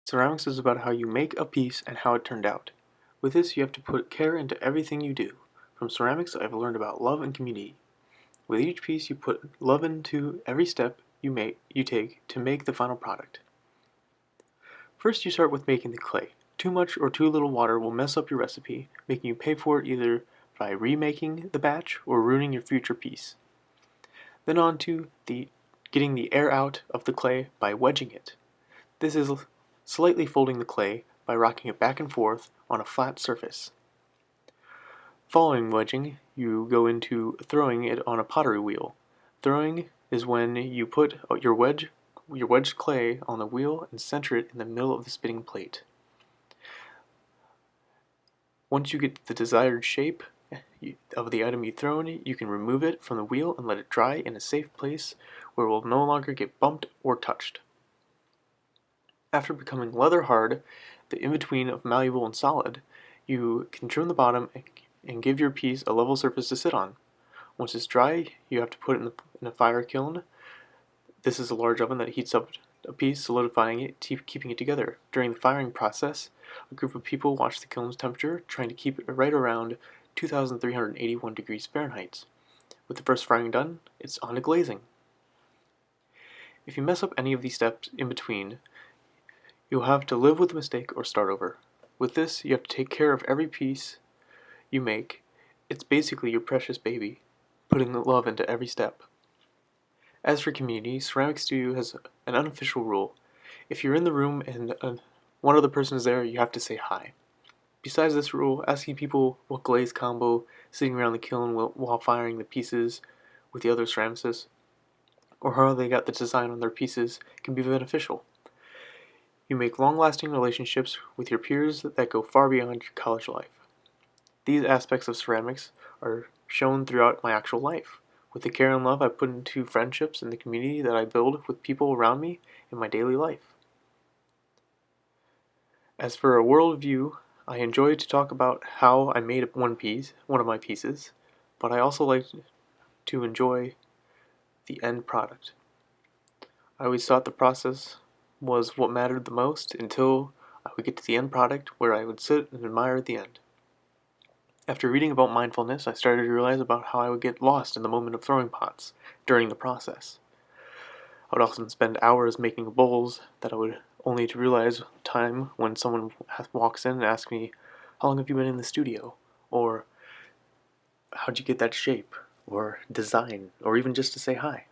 Ceramics is about how you make a piece and how it turned out. With this, you have to put care into everything you do. From ceramics, I've learned about love and community. With each piece, you put love into every step you take to make the final product. First, you start with making the clay. Too much or too little water will mess up your recipe, making you pay for it either by remaking the batch or ruining your future piece. Then on to getting the air out of the clay by wedging it. This is slightly folding the clay by rocking it back and forth on a flat surface. Following wedging, you go into throwing it on a pottery wheel. Throwing is when you put your wedged clay on the wheel and center it in the middle of the spinning plate. Once you get the desired shape of the item you've thrown, you can remove it from the wheel and let it dry in a safe place where it will no longer get bumped or touched. After becoming leather hard, the in-between of malleable and solid, you can trim the bottom and give your piece a level surface to sit on. Once it's dry, you have to put it in a fire kiln. This is a large oven that heats up a piece, solidifying it, keeping it together. During the firing process, a group of people watch the kiln's temperature, trying to keep it right around 2,381 degrees Fahrenheit. With the first firing done, it's on to glazing. If you mess up any of these steps in between, you'll have to live with the mistake or start over. With this, you have to take care of every piece you make. It's basically your precious baby, putting the love into every step. As for community, Ceramic Studio has an unofficial rule. If you're in the room and one other person is there, you have to say hi. Besides this rule, asking people what glaze combo, sitting around the kiln while firing the pieces with the other ceramicists, or how they got the design on their pieces can be beneficial. You make long-lasting relationships with your peers that go far beyond your college life. These aspects of ceramics are shown throughout my actual life, with the care and love I put into friendships and the community that I build with people around me in my daily life. As for a worldview, I enjoy to talk about how I made one of my pieces, but I also like to enjoy the end product. I always thought the process was what mattered the most until I would get to the end product where I would sit and admire at the end. After reading about mindfulness, I started to realize about how I would get lost in the moment of throwing pots during the process. I would often spend hours making bowls that I would only to realize time when someone walks in and asks me, "How long have you been in the studio?" Or, "How'd you get that shape?" Or design, or even just to say hi.